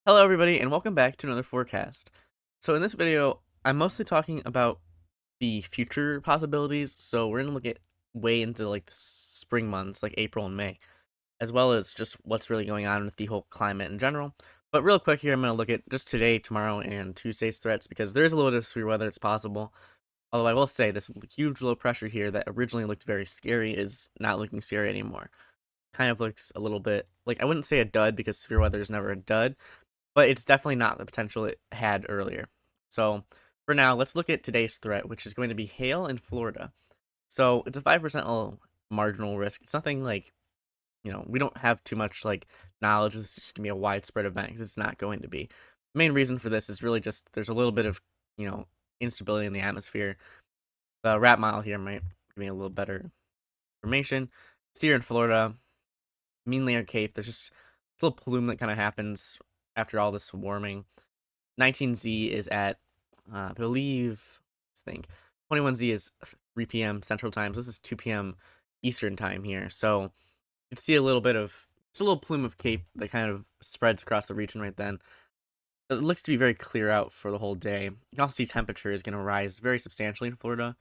Hello everybody and welcome back to another forecast. So in this video, I'm mostly talking about the future possibilities. So we're going to look at way into like the spring months like April and May, as well as just what's really going on with the whole climate in general. But real quick here, I'm going to look at just today, tomorrow, and Tuesday's threats because there is a little bit of severe weather it's possible. Although I will say this huge low pressure here that originally looked very scary is not looking scary anymore. Kind of looks a little bit like I wouldn't say a dud because severe weather is never a dud, but it's definitely not the potential it had earlier. So for now, let's look at today's threat, which is going to be hail in Florida. So it's a 5% marginal risk. It's nothing like, we don't have too much like knowledge. This is just going to be a widespread event because it's not going to be. The main reason for this is really just there's a little bit of, instability in the atmosphere. The rat mile here might give me a little better information. It's here in Florida, mean layer Cape. There's just this little plume that kind of happens after all this warming. 19Z is at, I believe, let's think, 21Z is 3 p.m. Central Time. So this is 2 p.m. Eastern Time here. So you can see a little bit of, just a little plume of Cape that kind of spreads across the region right then. It looks to be very clear out for the whole day. You can also see temperature is going to rise very substantially in Florida.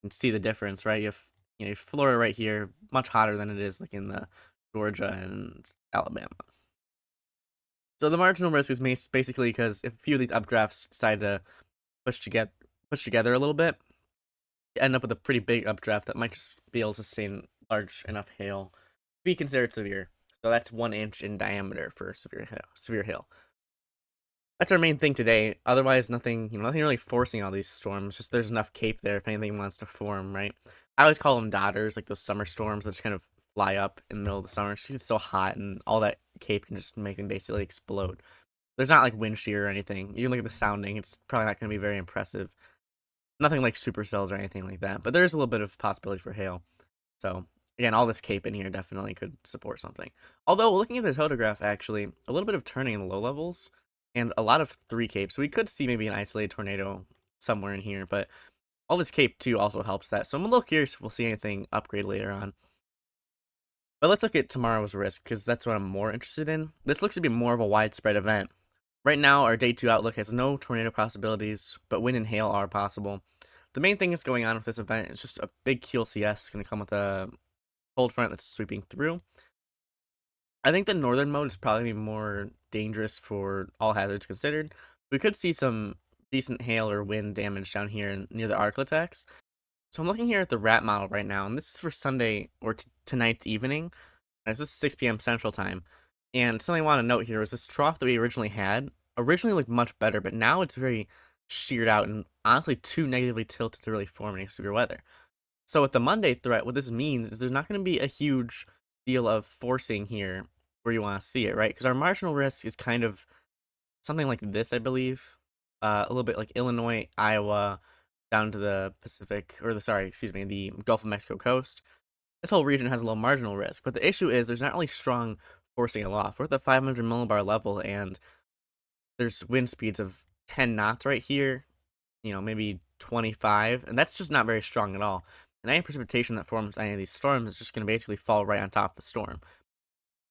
You can see the difference, right? You have Florida right here, much hotter than it is like in the Georgia and Alabama. So the marginal risk is basically because if a few of these updrafts decide to push together a little bit, you end up with a pretty big updraft that might just be able to sustain large enough hail to be considered severe. So that's 1 inch in diameter for severe hail. Severe hail. That's our main thing today. Otherwise, nothing. Nothing really forcing all these storms. Just there's enough cape there if anything wants to form, right? I always call them daughters, like those summer storms that just kind of fly up in the middle of the summer. It's so hot, and all that cape can just make them basically explode. There's not like wind shear or anything. You can look at the sounding; it's probably not going to be very impressive. Nothing like supercells or anything like that. But there's a little bit of possibility for hail. So again, all this cape in here definitely could support something. Although looking at the photograph, actually, a little bit of turning in the low levels and a lot of 3 capes. So we could see maybe an isolated tornado somewhere in here, but all this cape too also helps that. So I'm a little curious if we'll see anything upgrade later on. But let's look at tomorrow's risk because that's what I'm more interested in. This looks to be more of a widespread event. Right now, our day 2 outlook has no tornado possibilities, but wind and hail are possible. The main thing that's going on with this event is just a big QLCS going to come with a cold front that's sweeping through. I think the northern mode is probably more dangerous for all hazards considered. We could see some decent hail or wind damage down here near the Arklatex. So I'm looking here at the rat model right now, and this is for Sunday or tonight's evening. This is 6 p.m. Central Time. And something I want to note here is this trough that we originally had originally looked much better, but now it's very sheared out and honestly too negatively tilted to really form any severe weather. So with the Monday threat, what this means is there's not going to be a huge deal of forcing here where you want to see it, right? Because our marginal risk is kind of something like this, I believe. A little bit like Illinois, Iowa, down to the Pacific, or the Gulf of Mexico coast. This whole region has a low marginal risk, but the issue is there's not really strong forcing aloft. We're at the 500 millibar level, and there's wind speeds of 10 knots right here, maybe 25, and that's just not very strong at all. And any precipitation that forms any of these storms is just going to basically fall right on top of the storm.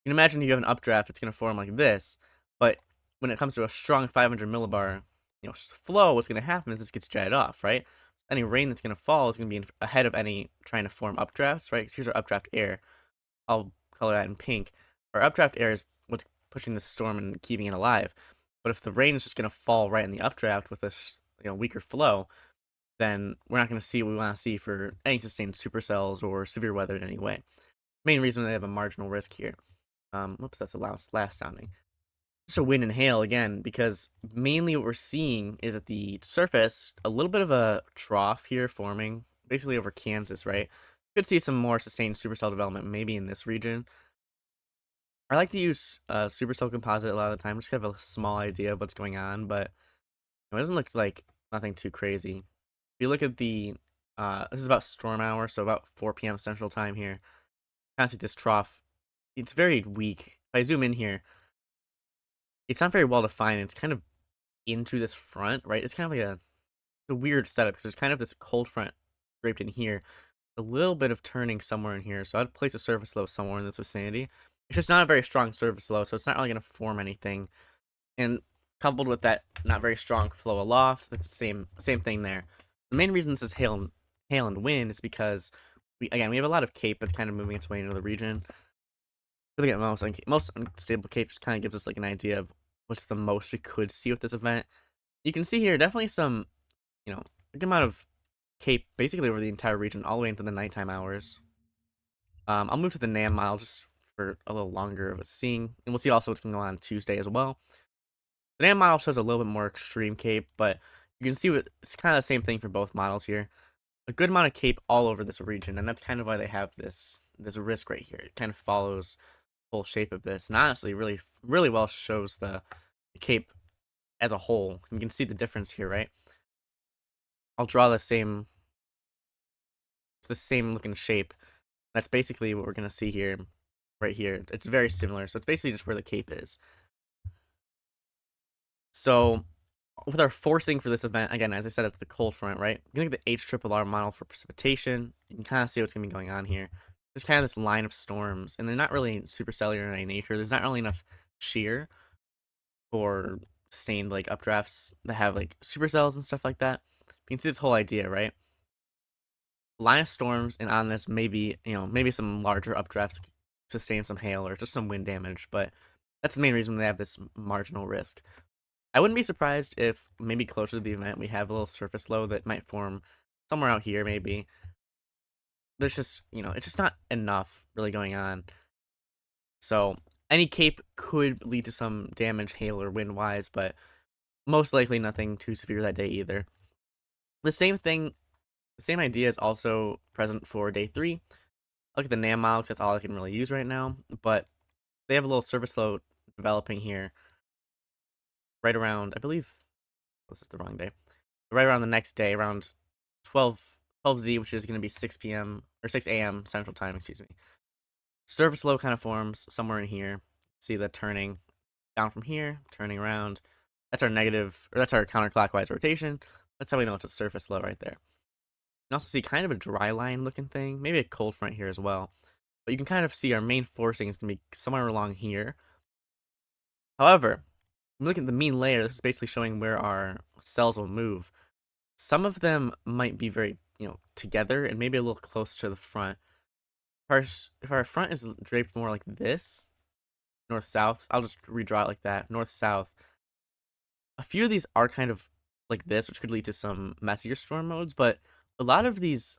You can imagine you have an updraft, it's going to form like this, but when it comes to a strong 500 millibar, flow, what's going to happen is this gets jetted off, right? Any rain that's going to fall is going to be ahead of any trying to form updrafts, right? 'Cause here's our updraft air. I'll color that in pink. Our updraft air is what's pushing the storm and keeping it alive. But if the rain is just going to fall right in the updraft with a weaker flow, then we're not going to see what we want to see for any sustained supercells or severe weather in any way. Main reason they have a marginal risk here. Whoops, that's the last sounding. So wind and hail again, because mainly what we're seeing is at the surface a little bit of a trough here forming, basically over Kansas, right? Could see some more sustained supercell development maybe in this region. I like to use supercell composite a lot of the time, just to have a small idea of what's going on, but it doesn't look like nothing too crazy. If you look at this is about storm hour, so about 4 p.m. Central Time here. Kind of see this trough. It's very weak. If I zoom in here, it's not very well defined. It's kind of into this front, right? It's kind of like a weird setup because there's kind of this cold front draped in here, a little bit of turning somewhere in here. So I'd place a surface low somewhere in this vicinity. It's just not a very strong surface low, so it's not really going to form anything And coupled with that not very strong flow aloft, that's the same thing there. The main reason this is hail and wind is because we have a lot of cape that's kind of moving its way into the region. Looking at most unstable capes kind of gives us like an idea of what's the most we could see with this event. You can see here definitely some, a good amount of cape basically over the entire region all the way into the nighttime hours. I'll move to the NAM mile just for a little longer of a seeing, and we'll see also what's going to go on Tuesday as well. The NAM model shows a little bit more extreme cape, but you can see it's kind of the same thing for both models here. A good amount of cape all over this region, and that's kind of why they have this risk right here. It kind of follows the whole shape of this, and honestly, really well shows the cape as a whole. You can see the difference here, right? I'll draw it's the same looking shape. That's basically what we're gonna see here, right here. It's very similar, so it's basically just where the cape is. So with our forcing for this event, again, as I said, it's the cold front, right? You can look at the HRRR model for precipitation. You can kind of see what's going to be going on here. There's kind of this line of storms, and they're not really supercellular in any nature. There's not really enough shear for sustained like updrafts that have like supercells and stuff like that. You can see this whole idea, right? Line of storms, and on this maybe some larger updrafts sustain some hail or just some wind damage, but that's the main reason they have this marginal risk. I wouldn't be surprised if maybe closer to the event we have a little surface low that might form somewhere out here maybe. There's just, it's just not enough really going on. So any cape could lead to some damage, hail or wind wise, but most likely nothing too severe that day either. The same idea is also present for day 3. Look at the NAM model, that's all I can really use right now, but they have a little surface low developing here right around, I believe, this is the wrong day, right around the next day, around 12Z, which is going to be 6 p.m. or 6 a.m. Central Time, excuse me. Surface low kind of forms somewhere in here. See the turning down from here, turning around. That's our that's our counterclockwise rotation. That's how we know it's a surface low right there. You can also see kind of a dry line looking thing, maybe a cold front here as well. But you can kind of see our main forcing is going to be somewhere along here. However, when we look at the mean layer, this is basically showing where our cells will move. Some of them might be very, together and maybe a little close to the front. If our front is draped more like this, north-south, I'll just redraw it like that, north-south. A few of these are kind of like this, which could lead to some messier storm modes, but a lot of these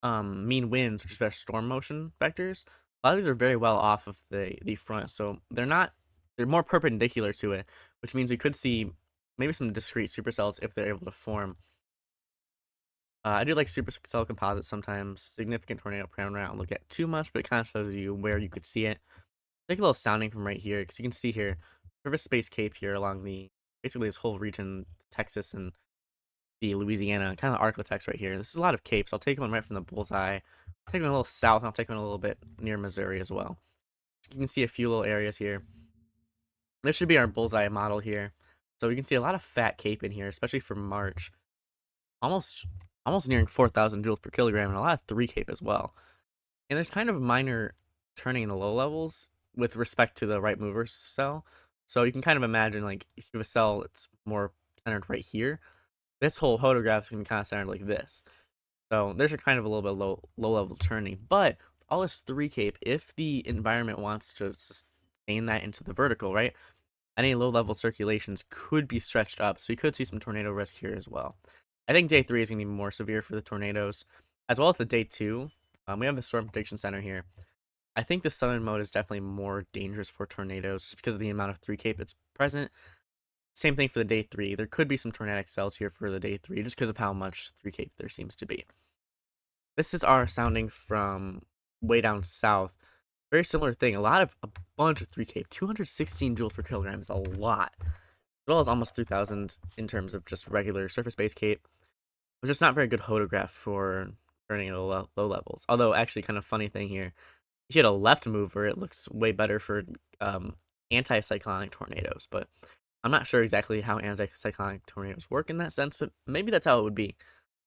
mean winds, which is better storm motion vectors, a lot of these are very well off of the front, so they're more perpendicular to it, which means we could see maybe some discrete supercells if they're able to form. I do like supercell composites sometimes. Significant tornado panorama I don't look at too much, but it kind of shows you where you could see it. Take a little sounding from right here, because you can see here, surface space cape here along basically this whole region, Texas and the Louisiana, kind of Arklatex right here. This is a lot of capes. I'll take one right from the bullseye. I'll take one a little south, and I'll take one a little bit near Missouri as well. You can see a few little areas here. This should be our bullseye model here. So you can see a lot of fat cape in here, especially for March. Almost nearing 4,000 joules per kilogram, and a lot of 3 cape as well. And there's kind of minor turning in the low levels with respect to the right mover cell. So you can kind of imagine, like, if you have a cell that's more centered right here, this whole photograph is going to be kind of centered like this. So there's a kind of a little bit low level turning. But all this 3 cape, if the environment wants to sustain that into the vertical, right, any low level circulations could be stretched up. So you could see some tornado risk here as well. I think day 3 is going to be more severe for the tornadoes, as well as the day 2. We have the Storm Prediction Center here. I think the southern mode is definitely more dangerous for tornadoes just because of the amount of 3 cape that's present. Same thing for the day 3. There could be some tornadic cells here for the day 3 just because of how much 3 cape there seems to be. This is our sounding from way down south. Very similar thing. A bunch of 3 cape. 216 joules per kilogram is a lot. As well as almost 3,000 in terms of just regular surface-based cape. Which is not very good photograph for turning at low levels. Although, actually, kind of funny thing here. If you had a left mover, it looks way better for anticyclonic tornadoes. But I'm not sure exactly how anticyclonic tornadoes work in that sense. But maybe that's how it would be.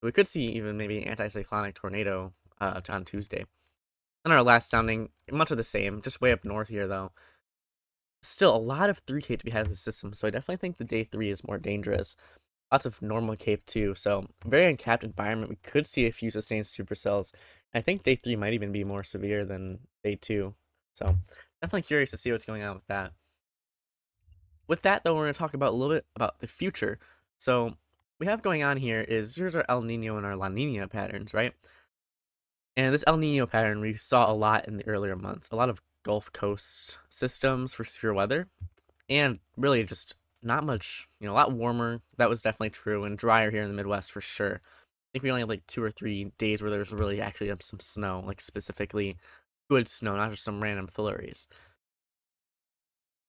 We could see even maybe an anticyclonic tornado on Tuesday. And our last sounding, much of the same, just way up north here, though. Still a lot of 3K to be had in the system, so I definitely think the day 3 is more dangerous. Lots of normal cape too, so very uncapped environment. We could see a few sustained supercells. I think day 3 might even be more severe than day 2. So definitely curious to see what's going on with that. With that though, we're going to talk about a little bit about the future. So we have going on here is here's our El Nino and our La Nina patterns, right? And this El Nino pattern we saw a lot in the earlier months. A lot of Gulf Coast systems for severe weather, and really just not much, a lot warmer. That was definitely true, and drier here in the Midwest for sure. I think we only had like 2 or 3 days where there was really actually some snow, like specifically good snow, not just some random flurries.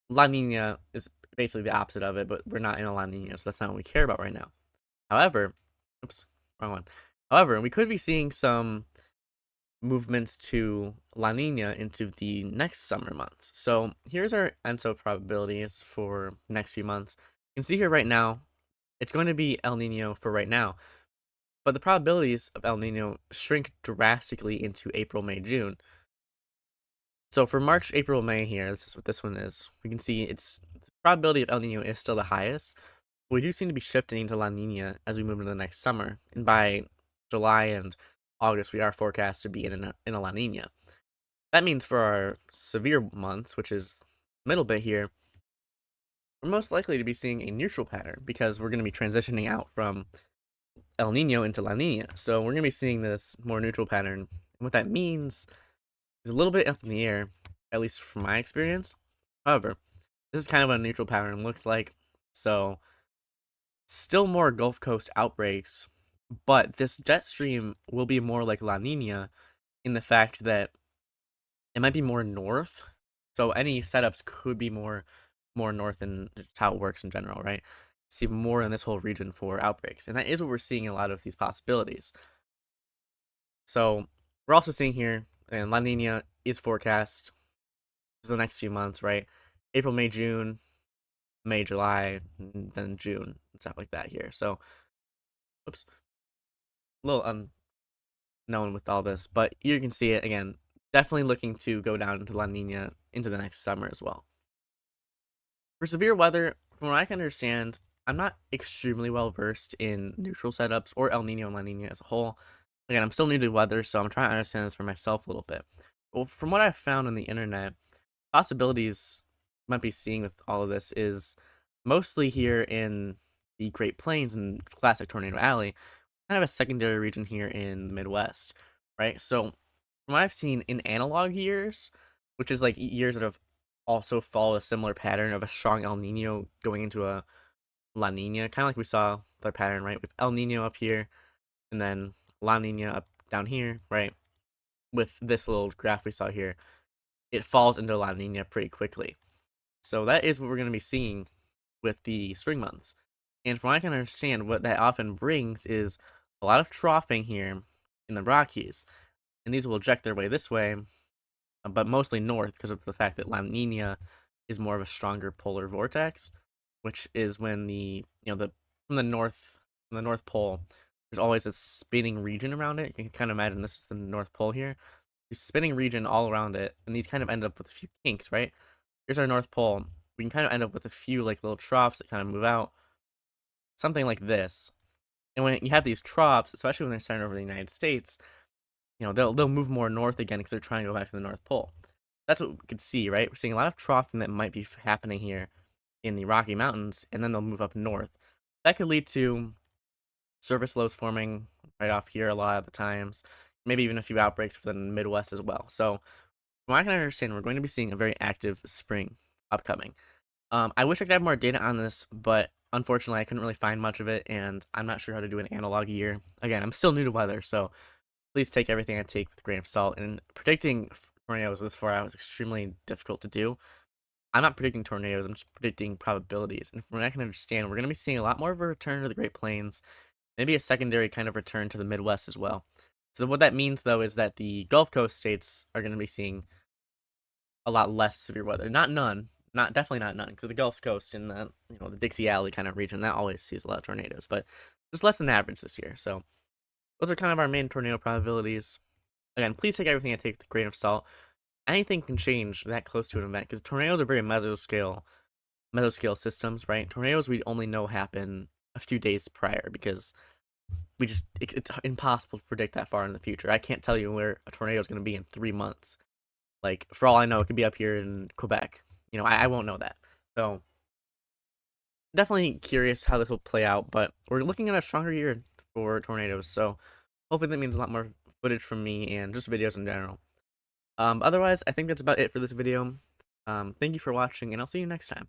La Nina is basically the opposite of it, but we're not in a La Nina, so that's not what we care about right now. However, oops, wrong one. However, we could be seeing some movements to La Nina into the next summer months. So here's our ENSO probabilities for the next few months. You can see here right now, it's going to be El Nino for right now, but the probabilities of El Nino shrink drastically into April, May, June. So for March, April, May here, this is what this one is. We can see the probability of El Nino is still the highest. But we do seem to be shifting to La Nina as we move into the next summer. And by July and August, we are forecast to be in a La Nina. That means for our severe months, which is middle bit here, we're most likely to be seeing a neutral pattern because we're going to be transitioning out from El Nino into La Nina. So we're going to be seeing this more neutral pattern. And what that means is a little bit up in the air, at least from my experience. However, this is kind of what a neutral pattern looks like. So still more Gulf Coast outbreaks, but this jet stream will be more like La Nina in the fact that it might be more north. So any setups could be more north than just how it works in general, right? See more in this whole region for outbreaks. And that is what we're seeing in a lot of these possibilities. So we're also seeing here, and La Nina is forecast for the next few months, right? April, May, June, May, July, and then June, and stuff like that here. So, oops, a little unknown with all this, but you can see it again. Definitely looking to go down into La Nina into the next summer as well. For severe weather, from what I can understand, I'm not extremely well versed in neutral setups or El Nino and La Nina as a whole. Again, I'm still new to weather, so I'm trying to understand this for myself a little bit. Well, from what I've found on the internet, possibilities might be seeing with all of this is mostly here in the Great Plains and classic Tornado Alley, kind of a secondary region here in the Midwest, right? So from what I've seen in analog years, which is like years that have also followed a similar pattern of a strong El Nino going into a La Nina, kind of like we saw the pattern, right? With El Nino up here and then La Nina up down here, right? With this little graph we saw here, it falls into La Nina pretty quickly. So that is what we're going to be seeing with the spring months. And from what I can understand, what that often brings is a lot of troughing here in the Rockies. And these will eject their way this way, but mostly north because of the fact that La Nina is more of a stronger polar vortex, which is when the from the North Pole, there's always this spinning region around it. You can kind of imagine this is the North Pole here. This spinning region all around it, and these kind of end up with a few kinks, right? Here's our North Pole. We can kind of end up with a few like little troughs that kind of move out, something like this. And when you have these troughs, especially when they're starting over the United States, they'll move more north again because they're trying to go back to the North Pole. That's what we could see, right? We're seeing a lot of troughing that might be happening here in the Rocky Mountains, and then they'll move up north. That could lead to surface lows forming right off here a lot of the times, maybe even a few outbreaks for the Midwest as well. So, from what I can understand, we're going to be seeing a very active spring upcoming. I wish I could have more data on this, but unfortunately, I couldn't really find much of it, and I'm not sure how to do an analog year. Again, I'm still new to weather, so please take everything I take with a grain of salt. And predicting tornadoes this far out is extremely difficult to do. I'm not predicting tornadoes, I'm just predicting probabilities. And from what I can understand, we're going to be seeing a lot more of a return to the Great Plains, maybe a secondary kind of return to the Midwest as well. So what that means, though, is that the Gulf Coast states are going to be seeing a lot less severe weather. Not none, not definitely not none, because the Gulf Coast and the Dixie Alley kind of region that always sees a lot of tornadoes, but just less than average this year. So those are kind of our main tornado probabilities. Again, please take everything I take with a grain of salt. anything can change that close to an event because tornadoes are very mesoscale systems, right? Tornadoes we only know happen a few days prior because it's impossible to predict that far in the future. I can't tell you where a tornado is going to be in 3 months. Like for all I know, it could be up here in Quebec. I won't know that. So definitely curious how this will play out, but we're looking at a stronger year for tornadoes. So hopefully that means a lot more footage from me and just videos in general. Otherwise, I think that's about it for this video. Thank you for watching, and I'll see you next time.